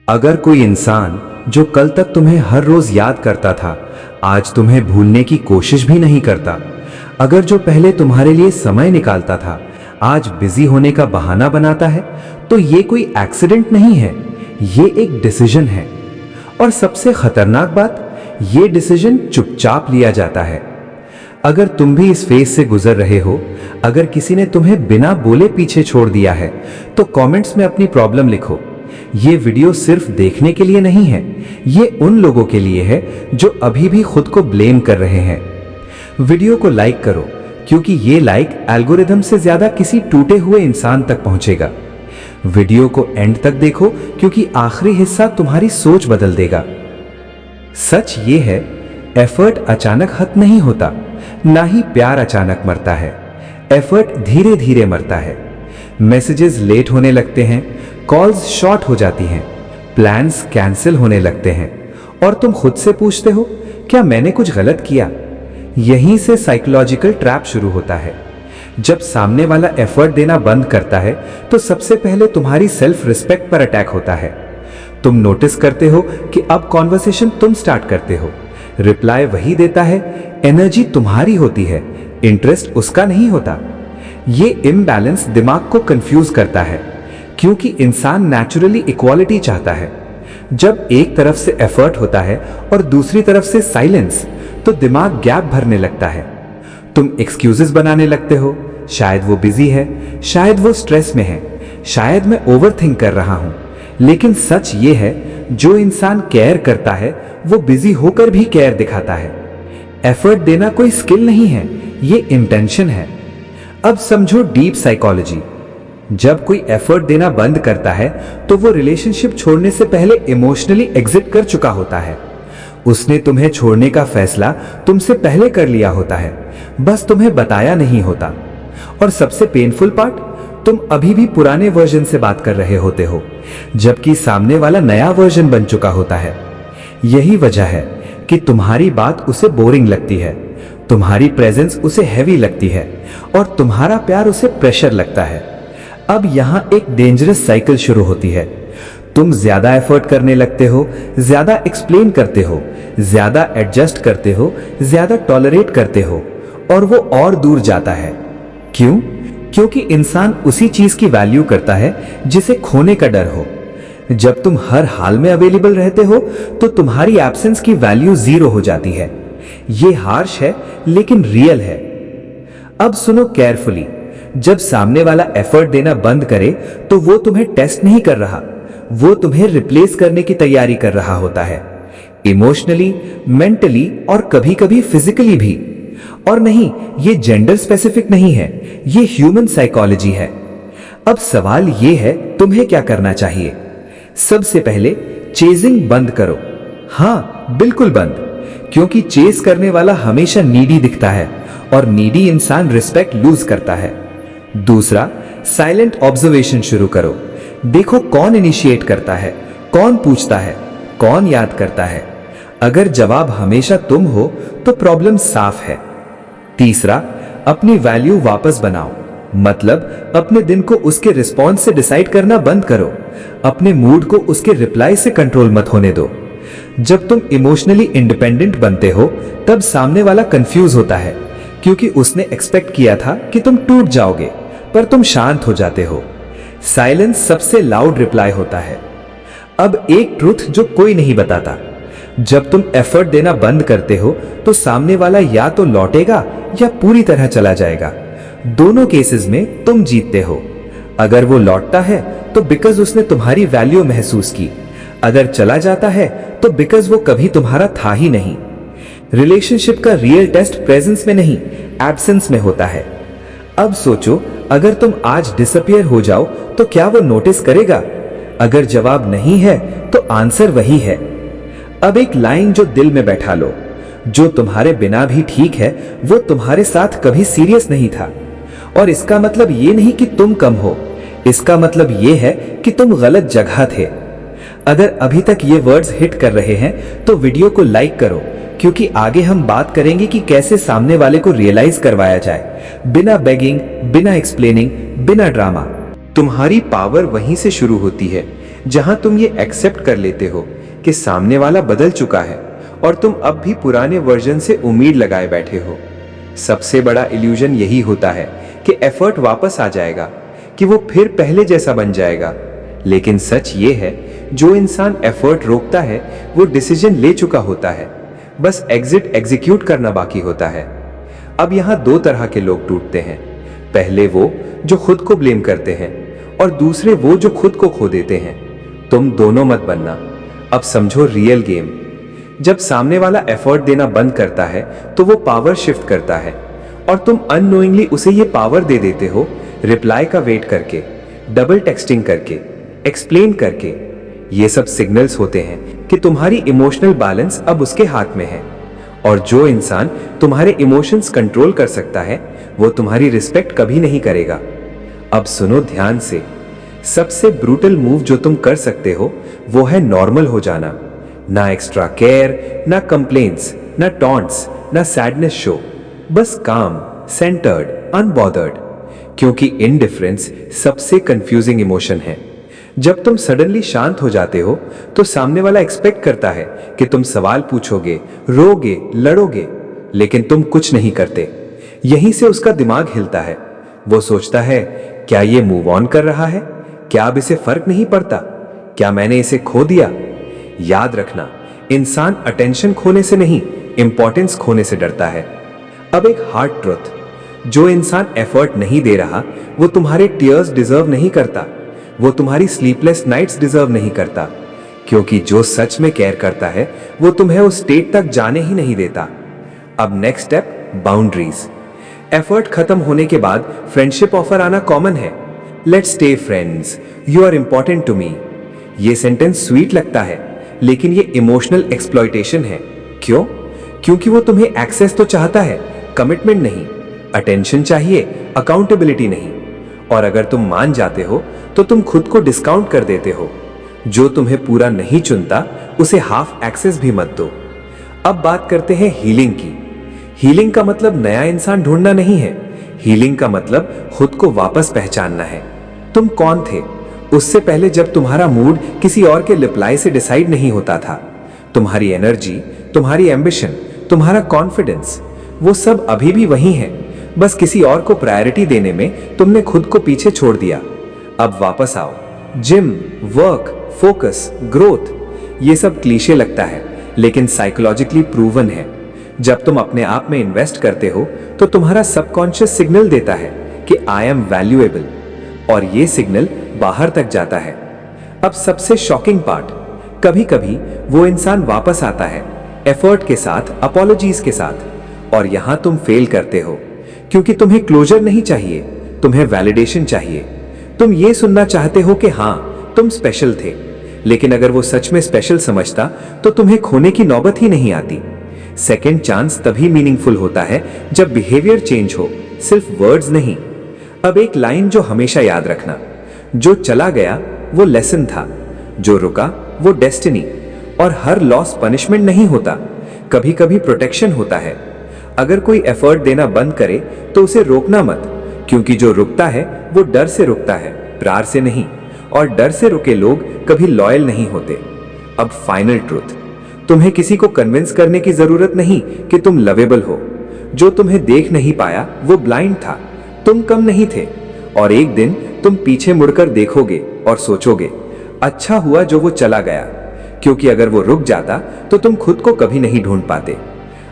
अगर कोई इंसान जो कल तक तुम्हें हर रोज याद करता था, आज तुम्हें भूलने की कोशिश भी नहीं करता, अगर जो पहले तुम्हारे लिए समय निकालता था, आज बिजी होने का बहाना बनाता है, तो ये कोई एक्सीडेंट नहीं है, ये एक डिसीजन है। और सबसे खतरनाक बात, ये डिसीजन चुपचाप लिया जाता है। अगर तुम भी इस फेज से गुजर रहे हो, अगर किसी ने तुम्हें बिना बोले पीछे छोड़ दिया है, तो कमेंट्स में अपनी प्रॉब्लम लिखो। ये वीडियो सिर्फ देखने के लिए नहीं है, ये उन लोगों के लिए है जो अभी भी खुद को ब्लेम कर रहे हैं। वीडियो को लाइक करो, क्योंकि ये लाइक एल्गोरिथम से ज्यादा किसी टूटे हुए इंसान तक पहुंचेगा। वीडियो को एंड तक देखो, क्योंकि आखिरी हिस्सा तुम्हारी सोच बदल देगा। सच ये है, एफर्ट अचानक खत्म नहीं होता, ना ही प्यार अचानक मरता है। एफर्ट धीरे धीरे मरता है। मैसेजेस लेट होने लगते हैं, कॉल्स शॉर्ट हो जाती हैं, प्लान्स कैंसिल होने लगते हैं, और तुम खुद से पूछते हो, क्या मैंने कुछ गलत किया? यहीं से साइकोलॉजिकल ट्रैप शुरू होता है। जब सामने वाला एफर्ट देना बंद करता है, तो सबसे पहले तुम्हारी सेल्फ रिस्पेक्ट पर अटैक होता है। तुम नोटिस करते हो कि अब कॉन्वर्सेशन तुम स्टार्ट करते हो, रिप्लाई वही देता है, एनर्जी तुम्हारी होती है, इंटरेस्ट उसका नहीं होता। ये इम्बैलेंस दिमाग को कंफ्यूज करता है, क्योंकि इंसान नेचुरली इक्वालिटी चाहता है। जब एक तरफ से एफर्ट होता है और दूसरी तरफ से साइलेंस, तो दिमाग गैप भरने लगता है। तुम एक्सक्यूजेस बनाने लगते हो, शायद वो बिजी है, शायद वो स्ट्रेस में है, शायद मैं ओवरथिंक कर रहा हूं। लेकिन सच ये है, जो इंसान केयर करता है वो बिजी होकर भी केयर दिखाता है। एफर्ट देना कोई स्किल नहीं है, ये इंटेंशन है। अब समझो डीप साइकोलॉजी। जब कोई एफर्ट देना बंद करता है, तो वो रिलेशनशिप छोड़ने से पहले इमोशनली एग्जिट कर चुका होता है। उसने तुम्हें छोड़ने का फैसला तुमसे पहले कर लिया होता है, बस तुम्हें बताया नहीं होता। और सबसे पेनफुल पार्ट, तुम अभी भी पुराने वर्जन से बात कर रहे होते हो, जबकि सामने वाला नया वर्जन बन चुका होता है। यही वजह है कि तुम्हारी बात उसे बोरिंग लगती है, तुम्हारी प्रेजेंस उसे हैवी लगती है, और तुम्हारा प्यार उसे प्रेशर लगता है। अब यहां एक डेंजरस साइकिल शुरू होती है। तुम ज्यादा एफर्ट करने लगते हो, ज्यादा एक्सप्लेन करते हो, ज्यादा एडजस्ट करते हो, ज्यादा टॉलरेट करते हो, और वो और दूर जाता है। क्यों? क्योंकि इंसान उसी चीज की वैल्यू करता है जिसे खोने का डर हो। जब तुम हर हाल में अवेलेबल रहते हो, तो तुम्हारी एब्सेंस की वैल्यू जीरो हो जाती है। ये हार्श है, लेकिन रियल है। अब सुनो केयरफुली। जब सामने वाला एफर्ट देना बंद करे, तो वो तुम्हें टेस्ट नहीं कर रहा, वो तुम्हें रिप्लेस करने की तैयारी कर रहा होता है, इमोशनली, मेंटली, और कभी कभी फिजिकली भी। और नहीं, ये जेंडर स्पेसिफिक नहीं है, ये ह्यूमन साइकोलॉजी है। अब सवाल ये है, तुम्हें क्या करना चाहिए? सबसे पहले चेजिंग बंद करो। हाँ, बिल्कुल बंद, क्योंकि चेस करने वाला हमेशा नीडी दिखता है, और नीडी इंसान रिस्पेक्ट लूज करता है। दूसरा, साइलेंट ऑब्जर्वेशन शुरू करो। देखो कौन इनिशिएट करता है, कौन पूछता है, कौन याद करता है। अगर जवाब हमेशा तुम हो, तो प्रॉब्लम साफ है। तीसरा, अपनी वैल्यू वापस बनाओ। मतलब अपने दिन को उसके रिस्पॉन्स से डिसाइड करना बंद करो, अपने मूड को उसके रिप्लाई से कंट्रोल मत होने दो। जब तुम इमोशनली इंडिपेंडेंट बनते हो, तब सामने वाला कंफ्यूज होता है, क्योंकि उसने एक्सपेक्ट किया था कि तुम टूट जाओगे, पर तुम शांत हो जाते हो। साइलेंस सबसे लाउड रिप्लाई होता है। अब एक ट्रूथ जो कोई नहीं बताता, जब तुम एफर्ट देना बंद करते हो, तो सामने वाला या तो लौटेगा या पूरी तरह चला जाएगा। दोनों केसेस में तुम जीतते हो। अगर वो लौटता है, तो बिकॉज उसने तुम्हारी वैल्यू महसूस की। अगर चला जाता है, तो बिकॉज वो कभी तुम्हारा था ही नहीं। रिलेशनशिप का रियल टेस्ट प्रेजेंस में नहीं, एब्सेंस में होता है। अब सोचो, अगर तुम आज डिसअपियर हो जाओ, तो क्या वो नोटिस करेगा? अगर जवाब नहीं है, तो आंसर वही है। अब एक लाइन जो दिल में बैठा लो, जो तुम्हारे बिना भी ठीक है, वो तुम्हारे साथ कभी सीरियस नहीं था। और इसका मतलब ये नहीं कि तुम कम हो, इसका मतलब ये है कि तुम गलत जगह थे। अगर अभी तक ये वर्ड्स हिट कर रहे हैं, तो वीडियो को लाइक करो, क्योंकि आगे हम बात करेंगे कि कैसे सामने वाले को रियलाइज करवाया जाए, बिना बेगिंग, बिना एक्सप्लेनिंग, बिना ड्रामा। तुम्हारी पावर वहीं से शुरू होती है, जहां तुम ये एक्सेप्ट कर लेते हो कि सामने वाला बदल चुका है और तुम अब भी पुराने वर्जन से उम्मीद लगाए बैठे हो। सबसे बड़ा इल्यूजन यही होता है कि एफर्ट वापस आ जाएगा, कि वो फिर पहले जैसा बन जाएगा। लेकिन सच ये है, जो इंसान एफर्ट रोकता है वो डिसीजन ले चुका होता है, बस एग्जिट एग्जीक्यूट करना बाकी होता है। अब यहाँ दो तरह के लोग टूटते हैं, पहले वो जो खुद को ब्लेम करते हैं और दूसरे वो जो खुद को खो देते हैं। तुम दोनों मत बनना। अब समझो रियल गेम। जब सामने वाला एफर्ट देना बंद करता है तो वो पावर शिफ्ट करता है और तुम अननोइंगली उसे ये पावर दे देते हो, रिप्लाई का वेट करके, डबल टेक्सटिंग करके, एक्सप्लेन करके। ये सब सिग्नल्स होते हैं कि तुम्हारी इमोशनल बैलेंस अब उसके हाथ में है। और जो इंसान तुम्हारे इमोशंस कंट्रोल कर सकता है वो तुम्हारी रिस्पेक्ट कभी नहीं करेगा। अब सुनो ध्यान से, सबसे ब्रूटल मूव जो तुम कर सकते हो वो है नॉर्मल हो जाना। ना एक्स्ट्रा केयर, ना कंप्लेंट्स, ना टॉन्ट्स, ना सैडनेस शो, बस काम, सेंटर्ड, अनबॉदर्ड। क्योंकि इनडिफरेंस सबसे कंफ्यूजिंग इमोशन है। जब तुम सडनली शांत हो जाते हो तो सामने वाला एक्सपेक्ट करता है कि तुम सवाल पूछोगे, रोगे, लड़ोगे, लेकिन तुम कुछ नहीं करते। यहीं से उसका दिमाग हिलता है। वो सोचता है, क्या ये मूव ऑन कर रहा है? क्या अब इसे फर्क नहीं पड़ता? क्या मैंने इसे खो दिया? याद रखना, इंसान अटेंशन खोने से नहीं, इंपॉर्टेंस खोने से डरता है। अब एक हार्ड ट्रुथ, जो इंसान एफर्ट नहीं दे रहा वो तुम्हारे टीयर्स डिजर्व नहीं करता, वो तुम्हारी स्लीपलेस नाइट्स डिजर्व नहीं करता। क्योंकि जो सच में केयर करता है वो तुम्हें उस स्टेट तक जाने ही नहीं देता। अब नेक्स्ट स्टेप, बाउंड्रीज। एफर्ट खत्म होने के बाद फ्रेंडशिप ऑफर आना कॉमन है। Let's stay friends, you are important to me. ये सेंटेंस स्वीट लगता है, लेकिन ये इमोशनल एक्सप्लॉयटेशन है। क्यों? क्योंकि वो तुम्हें एक्सेस तो चाहता है, कमिटमेंट नहीं। अटेंशन चाहिए, अकाउंटेबिलिटी नहीं। और अगर तुम मान जाते हो तो तुम खुद को डिस्काउंट कर देते हो। जो तुम्हें पूरा नहीं चुनता उसे हाफ एक्सेस भी मत दो। अब बात करते हैं हीलिंग की। हीलिंग का मतलब नया इंसान ढूंढना नहीं है। हीलिंग का मतलब खुद को वापस पहचानना है। तुम कौन थे उससे पहले, जब तुम्हारा मूड किसी और के रिप्लाई से डिसाइड नहीं होता था। तुम्हारी एनर्जी, तुम्हारी एम्बिशन, तुम्हारा कॉन्फिडेंस, वो सब अभी भी वही है, बस किसी और को प्रायोरिटी देने में तुमने खुद को पीछे छोड़ दिया। अब वापस आओ। जिम, वर्क, फोकस, ग्रोथ, ये सब क्लीशे लगता है, लेकिन साइकोलॉजिकली प्रूवन है। जब तुम अपने आप में इन्वेस्ट करते हो तो तुम्हारा सबकॉन्शियस सिग्नल देता है कि आई एम वैल्यूएबल, और ये सिग्नल बाहर तक जाता है। अब सबसे शॉकिंग पार्ट, कभी कभी वो इंसान वापस आता है, एफर्ट के साथ, अपॉलॉजीज के साथ, और यहां तुम फेल करते हो। क्योंकि तुम्हें क्लोजर नहीं चाहिए, तुम्हें वैलिडेशन चाहिए। तुम ये सुनना चाहते हो कि हां तुम स्पेशल थे, लेकिन अगर वो सच में स्पेशल समझता तो तुम्हें खोने की नौबत ही नहीं आती। सेकेंड चांस तभी मीनिंगफुल होता है जब बिहेवियर चेंज हो, सिर्फ वर्ड्स नहीं। अब एक लाइन जो हमेशा याद रखना, जो चला गया वो लेसन था, जो रुका वो डेस्टिनी। और हर लॉस पनिशमेंट नहीं होता, कभी कभी प्रोटेक्शन होता है। अगर कोई एफर्ट देना बंद करे तो उसे रोकना मत, क्योंकि जो रुकता है वो डर से रुकता है, प्यार से नहीं। और डर से रुके लोग कभी लॉयल नहीं होते। अब फाइनल ट्रूथ, तुम्हें किसी को कन्विंस करने की जरूरत नहीं कि तुम लवेबल हो। जो तुम्हें देख नहीं पाया वो ब्लाइंड था, तुम कम नहीं थे। और एक दिन तुम पीछे मुड़कर देखोगे और सोचोगे, अच्छा हुआ जो वो चला गया, क्योंकि अगर वो रुक जाता तो तुम खुद को कभी नहीं ढूंढ पाते।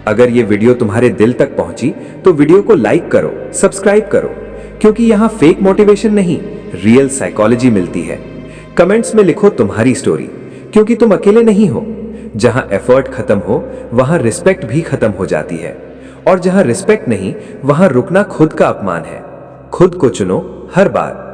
अगर ये वीडियो तुम्हारे दिल तक पहुंची तो वीडियो को लाइक करो, सब्सक्राइब करो, क्योंकि यहाँ फेक मोटिवेशन नहीं, रियल साइकोलॉजी मिलती है। कमेंट्स में लिखो तुम्हारी स्टोरी, क्योंकि तुम अकेले नहीं हो। जहां एफर्ट खत्म हो वहां रिस्पेक्ट भी खत्म हो जाती है, और जहां रिस्पेक्ट नहीं वहां रुकना खुद का अपमान है। खुद को चुनो हर बार।